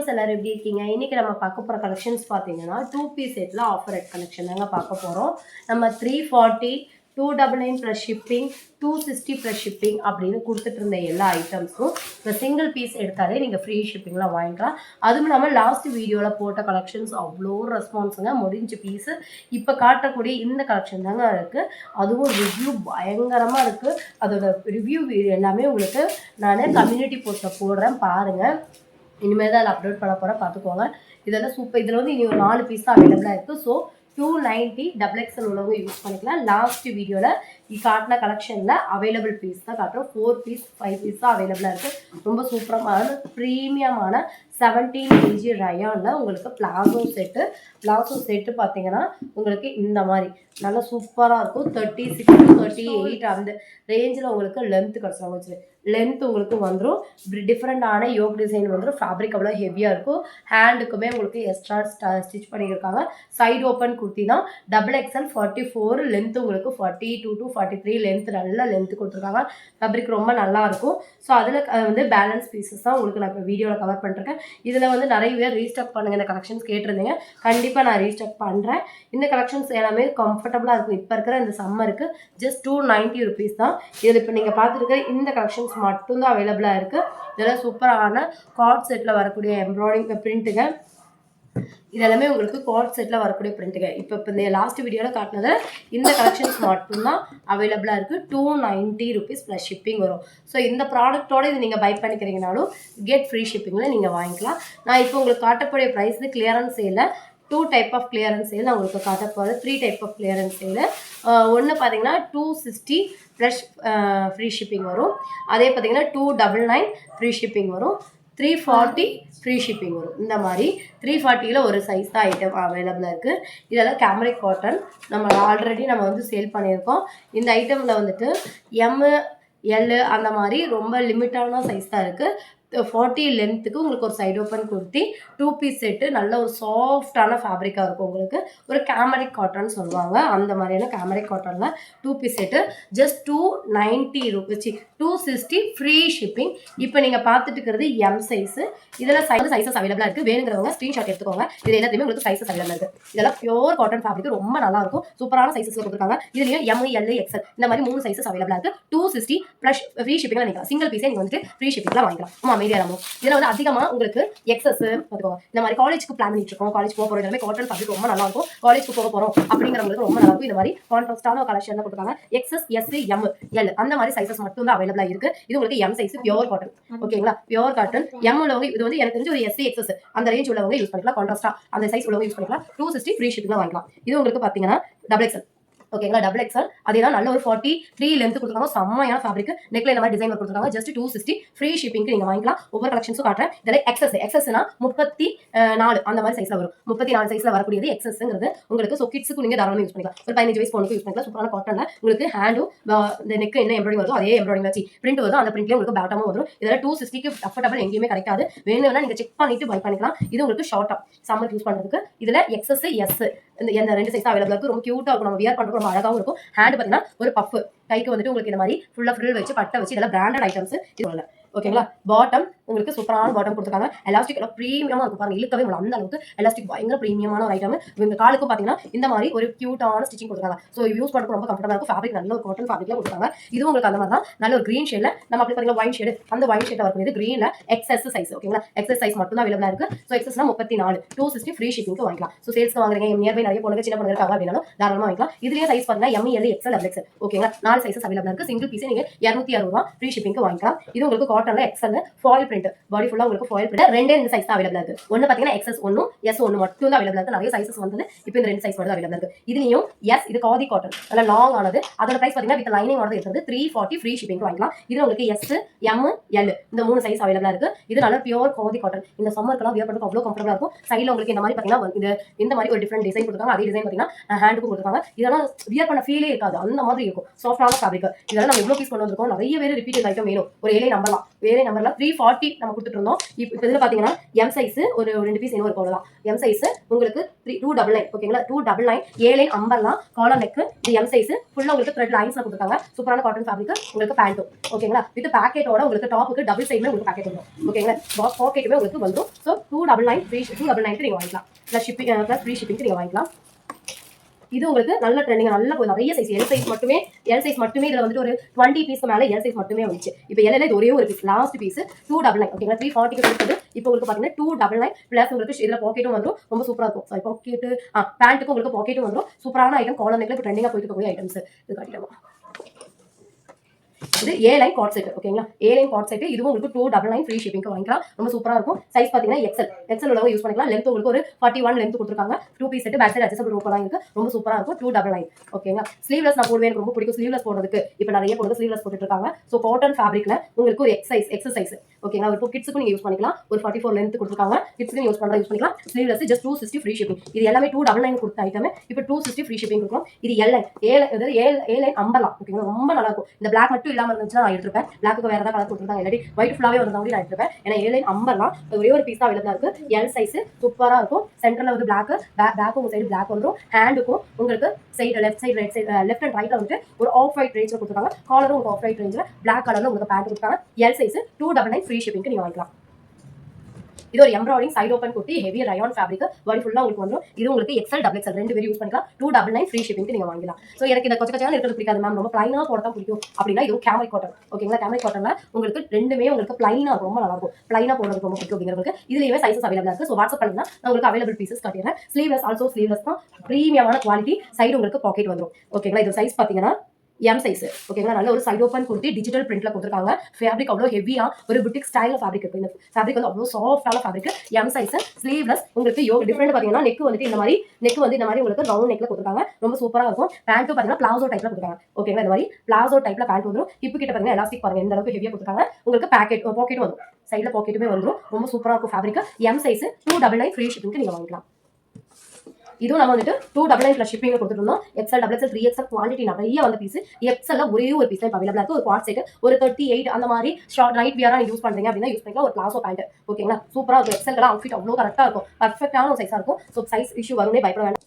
Viewers எல்லாரும் எப்படி இருக்கீங்க? இன்னைக்கு நம்ம பார்க்க போற கலெக்ஷன்ஸ் பார்த்தீங்கன்னா 2 பீஸ் செட்ல ஆஃபர் ரேட் கலெக்ஷன் தாங்க பார்க்க போறோம். நம்ம 340 299 ப்ளஸ் ஷிப்பிங் 260 ப்ளஸ் ஷிப்பிங் அப்படின்னு கொடுத்துட்டு இருந்த எல்லா ஐட்டம்ஸும் இப்போ சிங்கிள் பீஸ் எடுத்தாலே நீங்கள் ஃப்ரீ ஷிப்பிங்லாம் வாங்கிக்கலாம். அதுவும் இல்லாமல் லாஸ்ட் வீடியோவில் போட்ட கலெக்ஷன்ஸ் அவ்வளோ ரெஸ்பான்ஸுங்க. முடிஞ்ச பீஸு இப்போ காட்டக்கூடிய இந்த கலெக்ஷன் தாங்க இருக்குது. அதுவும் ரிவ்யூ பயங்கரமாக இருக்குது. அதோட ரிவ்யூ எல்லாமே உங்களுக்கு நான் கம்யூனிட்டி போஸ்ட்டில் போடுறேன், பாருங்கள். இனிமேல் தான் அதில் அப்லோட் பண்ண போகிறேன், பார்த்துக்கோங்க. இதெல்லாம் சூப்பர். இதில் வந்து இனி ஒரு 4 பீஸ் தான் அவைலபிளாக இருக்குது. ஸோ 290 XXL உள்ளவங்க யூஸ் பண்ணிக்கலாம். லாஸ்ட் வீடியோவில் காட்டின கலெக்ஷனில் அவைலபிள் பீஸ் தான் காட்டுறோம். 4 பீஸ் 5 பீஸ் தான் அவைலபிளாக இருக்குது. ரொம்ப சூப்பரமான ப்ரீமியமான 17 kg ரயானில் உங்களுக்கு பிளாசோ செட்டு பார்த்தீங்கன்னா உங்களுக்கு இந்த மாதிரி நல்லா சூப்பராக இருக்கும். 36 to 38 அந்த ரேஞ்சில் உங்களுக்கு லென்த்து கிடச்சிடும். வச்சு லென்த் உங்களுக்கு வந்துடும். டிஃப்ரெண்டான யோக் டிசைன் வந்துடும். ஃபேப்ரிக் அவ்வளோ ஹெவியாக இருக்கும். ஹேண்டுக்குமே உங்களுக்கு எக்ஸ்ட்ரா ஸ்டிச் பண்ணியிருக்காங்க. சைடு ஓப்பன் குர்த்தி தான். XXL 44 லென்த் உங்களுக்கு 42 to 43 லென்த், நல்ல லென்த்து கொடுத்துருக்காங்க. ஃபேப்ரிக் ரொம்ப நல்லா இருக்கும். ஸோ அதில் வந்து பேலன்ஸ் பீசஸ் தான் உங்களுக்கு நான் இப்போ வீடியோவில் கவர் பண்ணிருக்கேன். இதில் வந்து நிறைய பேர் ரீஸ்டாக் பண்ணுங்கள் இந்த கலெக்ஷன்ஸ் கேட்டிருந்தீங்க. கண்டிப்பாக நான் ரீஸ்டாக் பண்ணுறேன். இந்த கலெக்ஷன்ஸ் எல்லாமே கம்ஃபர்டபுளாக இருக்கும். இப்போ இருக்கிற இந்த சம்மருக்கு ஜஸ்ட் 290 rupees தான். இதில் இப்போ நீங்கள் பார்த்துருக்க இந்த கலெக்ஷன்ஸ் மட்டும்தான் அவைலபிளாக இருக்குது. இதெல்லாம் சூப்பரான கார்ட் செட்டில் வரக்கூடிய எம்ப்ராய்டிங் பிரிண்ட்டுங்க. இதெல்லாமே உங்களுக்கு கார்ட் செட்டில் வரக்கூடிய பிரிண்ட்டுங்க. இப்போ இந்த லாஸ்ட் வீடியோவில் காட்டினது இந்த கலெக்ஷன்ஸ் மட்டும்தான் அவைலபிளாக இருக்குது. 290 rupees ப்ளஸ் ஷிப்பிங் வரும். ஸோ இந்த ப்ராடக்ட்டோடு இது நீங்கள் பை பண்ணிக்கிறீங்கனாலும் கெட் ஃப்ரீ ஷிப்பிங்கில் நீங்கள் வாங்கிக்கலாம். நான் இப்போ உங்களுக்கு காட்டக்கூடிய ப்ரைஸ் கிளியரன்ஸ் சேலில் 2 டைப் ஆஃப் கிளியரன்ஸ் சேல் நான் உங்களுக்கு காட்ட போகிறேன். 3 டைப் ஆஃப் கிளியரன்ஸ் சேல். ஒன்று பார்த்தீங்கன்னா 260 ப்ளஸ் ஃப்ரீ ஷிப்பிங் வரும். அதே பார்த்தீங்கன்னா 299 ஃப்ரீ ஷிப்பிங் வரும். 340 ஃப்ரீ ஷிப்பிங் வரும். இந்த மாதிரி 340ல் ஒரு சைஸ் தான் ஐட்டம் அவைலபிளாக இருக்குது. இதெல்லாம் கேமரிக் காட்டன் ஆல்ரெடி நம்ம வந்து சேல் பண்ணியிருக்கோம். இந்த ஐட்டமில் வந்துட்டு ML அந்த மாதிரி ரொம்ப லிமிட்டான சைஸ் தான் இருக்குது. 40 லென்த்துக்கு உங்களுக்கு ஒரு side open kurti 2 piece set. நல்ல ஒரு சாஃப்டான ஃபேப்ரிக்காக இருக்கும். உங்களுக்கு ஒரு கேமரிக் காட்டன் சொல்லுவாங்க. அந்த மாதிரியான கேமரிக் காட்டனில் 2 piece set just 290 rupees 260 free shipping. இப்போ நீங்கள் பார்த்துட்டு இருக்கிறது M சைஸு. இதில் சைஸஸ் அவைலபிளாக இருக்குது. வேணுங்கிறவங்க ஸ்க்ரீன்ஷாட் எடுத்துக்கோங்க. இது எல்லாத்தையுமே உங்களுக்கு சைஸஸ் அவைலபிளாக இருக்குது. இதெல்லாம் பியூர் காட்டன் ஃபேப்ரிக், ரொம்ப நல்லாயிருக்கும். சூப்பரான சைஸஸ் கொடுத்துருக்காங்க. இதுலேயும் ML XL இந்த மாதிரி 3 சைஸஸ் அவைலபிளாக இருக்குது. 260 ப்ளஸ் ஃப்ரீ ஷிப்பிங்லாம் நீங்கள் சிங்கிள் பீஸே நீங்கள் வந்துட்டு ஃப்ரீ ஷிப்பிங்லாம் வாங்கிக்கலாம். அமைதியாக இதில் வந்து அதிகமாக உங்களுக்கு எக்ஸஸ் பார்த்துக்கோங்க. இந்த மாதிரி காலேஜுக்கு பிளான் பண்ணிட்டு இருக்கோம், காலேஜ் போக போகிறோம், எல்லாமே காட்டன் ஃபேப்ரிக் ரொம்ப நல்லா இருக்கும். காலேஜுக்கு போக போகிறோம் அப்படிங்கிறவங்களுக்கு ரொம்ப நல்லா இருக்கும். இந்த மாதிரி கான்ட்ராஸ்டான கலெக்ஷன் கொடுத்துருக்காங்க. XS S M L அந்த மாதிரி சைஸஸ் மட்டும் தான் அவைலபிளாக இருக்குது. இது உங்களுக்கு M சைஸ் பியூர் காட்டன். ஓகேங்களா? Pure cotton. M உள்ளவங்க இது வந்து எனக்கு தெரிஞ்சு ஒரு SC XS அந்த ரேஞ்ச் உள்ளவங்க யூஸ் பண்ணிக்கலாம். கான்ட்ராஸ்டா அந்த சைஸ் உள்ளவங்க யூஸ் பண்ணிக்கலாம். 260 ஃப்ரீ ஷிப்பிங் வாங்கிக்கலாம். இது உங்களுக்கு பார்த்தீங்கன்னா XXL. ஓகேங்களா? XXL. அதே தான் நல்ல ஒரு 43 லென்த் கொடுத்துருக்காங்க. செம்மையான ஃபேப்ரிக். நெக்ல இந்த மாதிரி டிசைன் கொடுத்துருக்காங்க. ஜஸ்ட் 260 ஃப்ரீ ஷிப்பிங்க்கு நீங்கள் வாங்கிக்கலாம். ஒவ்வொரு கலெக்ஷன்ஸும் காட்டுறேன். இதெல்லாம் XSனா 34 அந்த மாதிரி சைஸ்ல வரும். 34 சைஸ்ல வரக்கூடியது XSங்கிறது உங்களுக்கு. ஸோ கிட்ஸுக்கு நீங்கள் தாராளமாக யூஸ் பண்ணிக்கலாம். ஒரு 15 வயசு பொண்ணுக்கு யூஸ் பண்ணிக்கலாம். சூப்பரான காட்டன்ல உங்களுக்கு ஹேண்டும் இந்த நெக் என்ன எம்ப்ராய்டிங் வருதோ அதே எம்ப்ராய்டிங் வச்சு பிரிண்ட் வருதோ அந்த பிரிண்ட்லேயே உங்களுக்கு பேட்டமும் வரும். இதெல்லாம் 260க்கு அஃபோர்டபுள் எங்கேயுமே கிடைக்காது. வேணும்னா நீங்கள் செக் பண்ணிட்டு பை பண்ணிக்கலாம். இது உங்களுக்கு ஷார்ட்டா சம்மர் யூஸ் பண்ணுறதுக்கு. இதில் XS S இந்த 2 சைஸ் அவைலபிளாக இருக்கும். ரொம்ப கியூட்டாக இருக்கும். நம்ம வியர் பண்ணுறது ரொம்ப அழகாகவும் இருக்கும். ஹேண்ட் பார்த்தீங்கன்னா ஒரு பஃப் கைக்கு வந்துட்டு உங்களுக்கு இந்த மாதிரி ஃபுல்லாக ஃப்ரில் வச்சு பட்டை வச்சு இதெல்லாம் பிராண்டட் ஐட்டம்ஸ் இது. ஓகேங்களா? பாட்டம் உங்களுக்கு சூப்பரான பாட்டம் கொடுத்துருக்காங்க. எலாஸ்டிக் எல்லாம் ப்ரீமியமாக இருக்கும். பாருங்க, இழுக்கவே முடியல அந்த அளவுக்கு எலாஸ்டிக் பயங்கர ப்ரீமியமான ஒரு ஐட்டம். இந்த காலுக்கும் பார்த்தீங்கன்னா இந்த மாதிரி ஒரு கியூட்டான ஸ்டிச்சிங் கொடுத்துருக்காங்க. ஸோ யூஸ் பண்ணுறது ரொம்ப கம்ஃபர்டபுளாக இருக்கும். ஃபேப்ரிக் நல்ல ஒரு காட்டன் ஃபேப்ரிக்ல கொடுத்துருக்காங்க. இது உங்களுக்கு அந்த மாதிரி தான் நல்ல ஒரு கிரீன் ஷேட்ல நம்ம அப்படி பார்த்தீங்கன்னா ஒயின் ஷேடு அந்த ஒயின் ஷேட் வரக்கூடியது கிரீன்ல XS சைஸ். ஓகேங்களா? XS சைஸ் மட்டும் தான் அவைலபிளாக இருக்கு. ஸோ XSனா 34 260 ஃப்ரீ ஷிப்பிங்க்கு வாங்கிக்கலாம். ஸோ சேல்ஸ்க்கு வாங்குறீங்க, நியர்பை நிறைய பொண்ணுங்க சின்ன பொண்ணுங்க இருக்காங்க அப்படின்னாலும் தாராளமாக வாங்கிக்கலாம். இதுலேயே சைஸ் பார்த்தீங்கன்னா ML XL XXL. ஓகேங்களா? 4 சைஸஸ் அவைலபிளாக இருக்கு. சிங்கிள் பீஸே நீங்கள் 260 ரூபா ஃப்ரீ ஷிப்பிங்க்கு வாங்கிக்கலாம். இது உங்களுக்கு காட்டன்ல XL ஃபாயில் பிரிண்ட் பாடி ஃபுல்லா உங்களுக்கு ஃபாயில் பிரிண்ட். ரெண்டே இந்த சைஸ் தான் அவைலபிளாக இருக்கு. ஒன்று பார்த்தீங்கன்னா XS 1 S 1 மட்டும் தான் அவைலபிளாக இருக்கு. நிறைய சைஸஸ் வந்து இப்போ இந்த 2 சைஸ் மட்டும் அவைலபிளாக இருக்கு. இதுலயும் S இது காதி காட்டன் நல்ல லாங் ஆனது. அதோட பிரைஸ் பார்த்தீங்கன்னா வித் லைனிங் ஆனது இருக்கிறது 340 ஃப்ரீ ஷிப்பிங் வாங்கிக்கலாம். இது உங்களுக்கு S M L இந்த 3 சைஸ் அவைலபிளாக இருக்கு. இது நல்ல பியூர் காதி காட்டன். இந்த சம்மருக்குலாம் வியர் பண்ணுறதுக்கு அவ்வளோ கம்ஃபர்டபுளாக இருக்கும். சைடில் உங்களுக்கு இந்த மாதிரி பார்த்தீங்கன்னா இது இந்த மாதிரி ஒரு டிஃப்ரெண்ட் டிசைன் கொடுத்துருக்காங்க. அதே டிசைன் பார்த்தீங்கன்னா ஹேண்டுக்கும் கொடுத்துருக்காங்க. இதெல்லாம் வியர் பண்ண ஃபீலே இருக்காது. அந்த மாதிரி இருக்கும். சாஃப்டான ஃபேப்ரிக். இதெல்லாம் நம்ம எவ்வளோ பீஸ் கொண்டு வந்திருக்கோம். நிறைய பேர் ரிப்பீட்டட் ஐட்டம் வேணும். ஒரு 7 நம்பலாம் வேற நம்பர்லாம் 340 நம்ம கொடுத்துட்டு இருந்தோம். இப்போ இதில் பார்த்தீங்கன்னா எம் சைஸ் ஒரு 2 பீஸ் இன்னொரு அவ்வளோதான். எம் சைஸ் உங்களுக்கு 299 ஓகேங்களா. 299 ஏ லைன் அம்பர்லாம் காலர் நெக். இது எம் சைஸ் ஃபுல்லாக உங்களுக்கு த்ரெட் லைன்ஸ்ல கொடுத்துருக்காங்க. சூப்பரான காட்டன் ஃபேப்ரிக். உங்களுக்கு பேண்ட்டும் ஓகேங்களா. வித் பேக்கெட்டோட உங்களுக்கு டாப்புக்கு டபுள் சைடுமே உங்களுக்கு பேக்கெட் வரும் ஓகேங்களா. பாக்கெட்டுமே உங்களுக்கு வந்துடும். ஸோ 299 ஃப்ரீ 299 நீங்கள் வாங்கிக்கலாம். ப்ளஸ் ஷிப்பிங் ப்ளஸ் ஃப்ரீ ஷிப்பிங்க்கு நீங்கள் வாங்கிக்கலாம். இது உங்களுக்கு நல்ல ட்ரெண்டிங் நல்ல நிறைய சைஸ் எல் சைஸ் மட்டுமே இதில் வந்துட்டு ஒரு 20 பீஸ்க்கு மேலே எல் சைஸ் மட்டுமே வந்துச்சு. இப்போ எல்ல இது ஒரே ஒரு பீஸ் லாஸ்ட் பீஸ் 299 ஓகேங்களா. 340 கொடுத்தது இப்போ உங்களுக்கு பார்த்தீங்கன்னா 299 ப்ளஸ் உங்களுக்கு இதில் பாக்கெட்டும் வந்துடும். ரொம்ப சூப்பராக இருக்கும். சாரி பாக்கெட்டு பேண்ட்டுக்கும் உங்களுக்கு பாக்கெட்டும் வந்துடும். சூப்பரான ஐட்டம் காலர் நெக்ல இப்போ ட்ரெண்டிங்காக போயிட்டு இருக்கக்கூடிய ஐட்டம்ஸ் இது காட்டிடுவோம். இது ஏ லைன் காட் செட் ஓகேங்களா. ஏ லைன் காட் செட் இதுவும் உங்களுக்கு 299 ஃப்ரீ ஷிப்பிங்க்கு வாங்கிக்கலாம். ரொம்ப சூப்பராக இருக்கும். சைஸ் பார்த்தீங்கன்னா எக்ஸல் உள்ளவங்க யூஸ் பண்ணிக்கலாம். லென்த் உங்களுக்கு ஒரு 41 லென்த் கொடுத்துருக்காங்க. 2 piece set back side adjustable ரோப்பெல்லாம் இருக்கு. ரொம்ப சூப்பராக இருக்கும். 299 ஓகேங்களா. ஸ்லீவ்லெஸ் நான் போடுவேன், எனக்கு ரொம்ப பிடிக்கும் ஸ்லீவ்லெஸ் போடுறதுக்கு. இப்போ நிறைய பொண்ணுங்க ஸ்லீவ்லெஸ் போட்டுட்டு இருக்காங்க. ஸோ காட்டன் ஃபேப்ரிக்ல உங்களுக்கு ஒரு எக்ஸ் சைஸ் ஓகேங்களா. ஒரு கிட்ஸுக்கும் நீங்க யூஸ் பண்ணிக்கலாம். ஒரு 44 லென்த் கொடுத்துருக்காங்க. கிட்ஸ்க்கு யூஸ் பண்ணிக்கலாம். Sleeveless just 260 free shipping. இது எல்லாமே 299 கொடுத்த ஐட்டம். இப்போ 260 ஃப்ரீ ஷிப்பிங் இருக்கும். இது ஏ லைன் அம்பர்லாம் ஓகேங்களா. ரொம்ப நல்லா இருக்கும். இந்த பிளாக் மட்டும் இல்லாமல் இருந்துச்சுன்னா நான் எடுத்துருப்பேன். பிளாக்கு வேற ஏதாவது கலர் கொடுத்துருக்காங்க. இல்லாட்டி ஒயிட் ஃபுல்லாவே வந்தா கூட நான் எடுத்துருப்பேன். ஏன்னா ஏ லைன் அம்பர்லாம் ஒரே ஒரு பீஸ் தான் அவைலபிளா இருக்கு. எல் சைஸ் சூப்பரா இருக்கும். சென்டர்ல வந்து பேக் உங்க சைடு பிளாக் வந்துடும். ஹேண்டுக்கும் உங்களுக்கு side left side right side left and ரைட்ல வந்து ஒரு ஆஃப் ஒயிட் ரேஞ்சில் கொடுத்துருக்காங்க. காலரும் உங்களுக்கு ஆஃப் ஒயிட் ரேஞ்சில் பிளாக் கலர்ல உங்களுக்கு பேண்ட் கொடுத்தாங்க. எல் சைஸ் 299 ஃப்ரீ ஷிப்பிங்க்கு நீங்க வாங்கிக்கலாம். இது ஒரு embroidering side open kurti heavy rayon fabric body ஃபுல்லா உங்களுக்கு வந்துடும். இது உங்களுக்கு எக்ஸல் டபுள் எக்ஸல் ரெண்டு பேர் யூஸ் பண்ணிக்கலாம். 299 ஃப்ரீ ஷிப்பிங்க்கு நீங்க வாங்கலாம். ஸோ எனக்கு இந்த கொச்ச கொச்சா இருக்கிறது பிடிக்காது மேம், ரொம்ப பிளைனா போட தான் பிடிக்கும் அப்படின்னா இது கேமல் காட்டன் ஓகேங்களா. கேமல் காட்டன்ல உங்களுக்கு ரெண்டுமே உங்களுக்கு பிளைனா ரொம்ப நல்லா இருக்கும். பிளைனா போடுறது ரொம்ப பிடிக்கும் அப்படிங்கிறதுக்கு இதுலயுமே சைஸஸ் அவைலபிளா இருக்கு. ஸோ வாட்ஸ்அப் பண்ணுங்க, நான் உங்களுக்கு அவைலபிள் பீசஸ் காட்டிடுறேன். ஸ்லீவ்லெஸ் ஆல்சோ ஸ்லீவ்லெஸ் தான் பிரீமியமான குவாலிட்டி. சைடு உங்களுக்கு பாக்கெட் வந்துடும் ஓகேங்களா. இது சைஸ் பார்த்தீங்கன்னா எம் சைஸ் ஓகேங்களா. நல்ல ஒரு சைடு ஓப்பன் குர்த்தி டிஜிட்டல் பிரிண்ட்ல கொடுத்துருக்காங்க. ஃபேப்ரிக் அவ்வளோ ஹெவியா ஒரு புட்டிக் ஸ்டைல ஃபேப்ரிக் இருக்கு. இந்த ஃபேப்ரிக் வந்து அவ்வளோ சாஃப்டான ஃபேப்ரிக். எம் சைஸ் ஸ்லீவ்லெஸ் உங்களுக்கு டிஃப்ரெண்ட் பார்த்தீங்கன்னா நெக் வந்துட்டு இந்த மாதிரி உங்களுக்கு ரவுண்ட் நெக்ல கொடுத்துருக்காங்க. ரொம்ப சூப்பரா இருக்கும். பேண்ட்டும் பார்த்தீங்கன்னா பிளாசோ டைப்ல கொடுத்துருக்காங்க ஓகேங்களா. இந்த மாதிரி பிளாசோ டைப்ல பேண்ட் வந்துடும். ஹிப் கிட்ட பார்த்தீங்கன்னா எலாஸ்டிக் பாருங்க எந்த அளவுக்கு ஹெவியா கொடுத்துருக்காங்க. உங்களுக்கு பாக்கெட்டும் வந்துடும். சைட்ல பாக்கெட்டுமே வந்துடும். ரொம்ப சூப்பரா இருக்கும் ஃபேப்ரிக். எம் சைஸ் 299 ஃப்ரீ ஷிப்பிங்க்கு நீங்க வாங்கிக்கலாம். இதுவும் நம்ம வந்துட்டு 299 ப்ளஸ் ஷிப்பிங் கொடுத்துருந்தோம். XL double XL 3XL quantity நிறைய வந்த பீஸ். எக்ஸல்ல ஒரே ஒரு பீஸ் தான் அவைலபிளா இருக்கு. ஒரு குவாட் செட் ஒரு 38 அந்த மாதிரி ஷார்ட் நைட் வியரா யூஸ் பண்றீங்க அப்படின்னா யூஸ் பண்ணிக்கலாம். ஒரு பிளாசோ பேண்ட் ஓகேங்களா. சூப்பரா இருக்கும். எக்ஸல் அவுட்ஃபிட் அவ்வளோ கரெக்டா இருக்கும். பர்ஃபெக்டான ஒரு சைஸா இருக்கும். ஸோ சைஸ் இஷ்யூ வரும்னே பயப்பட வேண்டாம்.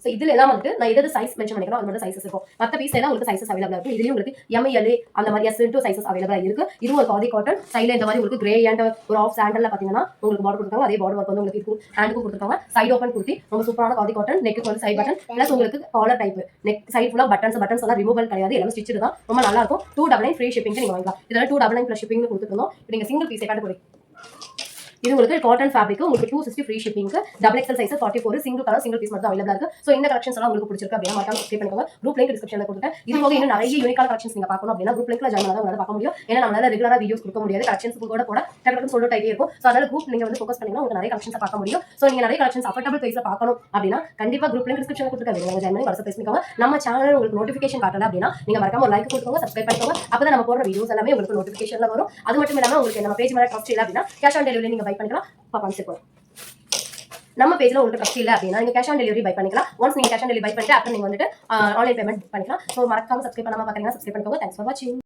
ஸோ இதுல எல்லாம் வந்துட்டு நான் எதாவது சைஸ் மென்ஷன் பண்ணிக்கிறோம் அது மட்டும் சைஸஸ் இருக்கும். மற்ற பீஸ் எல்லாம் உங்களுக்கு சைஸஸ் அவைலபிளா இருக்கும். இதுலயும் உங்களுக்கு ML அந்த மாதிரி S2 சைஸஸ் அவைலபிளா இருக்கு. இதுவும் ஒரு காதி காட்டன் சைட்ல இந்த மாதிரி உங்களுக்கு கிரே அண்ட் ஒரு ஆஃப் சாண்டல்ல பாத்தீங்கன்னா உங்களுக்கு பார்டர் கொடுத்தாங்க. அதே பார்டர் ஒர்க் வந்து உங்களுக்கு இருக்கும். ஹேண்டுக்கும் கொடுத்துருக்காங்க. சைடு ஓப்பன் குர்த்தி ரொம்ப சூப்பரான காதி காட்டன். நெக்கு வந்து சைட் பட்டன் பிளஸ் உங்களுக்கு காலர் டைப் நெக் சைட் ஃபுல்லா பட்டன்ஸ் எல்லாம் ரிமூவல் கிடையாது. எல்லாம் ஸ்டிச் தான். ரொம்ப நல்லா இருக்கும். 299 ஃப்ரீ ஷிப்பிங் நீங்க வாங்கலாம். இதெல்லாம் 299 ப்ளஸ் ஷிப்பிங் கொடுத்துருந்தோம். நீங்க சிங்கிள் பீஸ் காட்ட இது உங்களுக்கு காட்டன் ஃபேப்ரிக் உங்களுக்கு 260 ஃப்ரீ ஷிப்பிங்க்கு double XL size 44 single colour single piece மட்டும் அவைலபிளா இருக்கு. ஸோ இந்த கலெக்ஷன்ஸ் எல்லாம் உங்களுக்கு பிடிச்சிருக்கு அப்படின்னா மறக்காம சப்ஸ்கிரைப் பண்ணிக்கோங்க. குரூப் லிங்க் டிஸ்கிரிப்ஷன்ல கொடுத்துட்டேன். இது போக இன்னும் நிறைய யூனிக்கான கலெக்ஷன்ஸ் நீங்க பார்க்கணும் அப்படின்னா குரூப் லிங்க்ல ஜாயின் பண்ணா உங்களால பார்க்க முடியும். ஏன்னா நம்மளால ரெகுலரா வீடியோஸ் கொடுக்க முடியாது. கலெக்ஷன்ஸ் கூட டக்கு சொல்லிட்டே இருக்கும். ஸோ அதனால குரூப் நீங்க வந்து ஃபோக்கஸ் பண்ணீங்கன்னா உங்களுக்கு நிறைய கலெக்ஷன்ஸ் பார்க்க முடியும். ஸோ நீங்க நிறைய கலெக்ஷன்ஸ் அஃபோர்டபிள் பிரைஸ்ல பார்க்கணும் அப்படின்னா கண்டிப்பா குரூப் லிங்க் டிஸ்கிரிப்ஷன்ல கொடுத்துருக்காங்க. நீங்க ஜாயின் பண்ணி வாட்ஸ்அப் பேசிக்கோங்க. நம்ம சேனல் உங்களுக்கு நோட்டிஃபிகேஷன் காட்டல அப்படின்னா நீங்க மறக்காம ஒரு லைக் கொடுத்துக்கோங்க, சப்ஸ்கிரைப் பண்ணிக்கோங்க. அப்பதான் நம்ம போடுற வீடியோஸ் எல்லாமே உங்களுக்கு நோட்டிஃபிகேஷன்ல வரும். அது மட்டும் இல்லாம உங்களுக்கு நம்ம பேஜ் மேல ட்ரஸ்ட் இல்லை அப்படின்னா கேஷ் ஆன் டெலிவரி நீங்க பை பண்ணிக்கலாம். நம்ம பேஜ்ல உங்களுக்கு ட்ரஸ்ட் இல்லை அப்படின்னா நீங்க கேஷ் ஆன் டெலிவரி பை பண்ணிக்கலாம். ஒன்ஸ் நீங்க கேஷ் ஆன் டெலிவரி பை பண்ணிட்டு அப்புறம் நீங்க வந்துட்டு ஆன்லைன் பேமெண்ட் பண்ணிக்கலாம். ஸோ மறக்காம சப்ஸ்கிரைப் பண்ணாம பாக்குறீங்கன்னா சப்ஸ்கிரைப் பண்ணிக்கோங்க. தேங்க்ஸ் ஃபார் வாட்சிங்.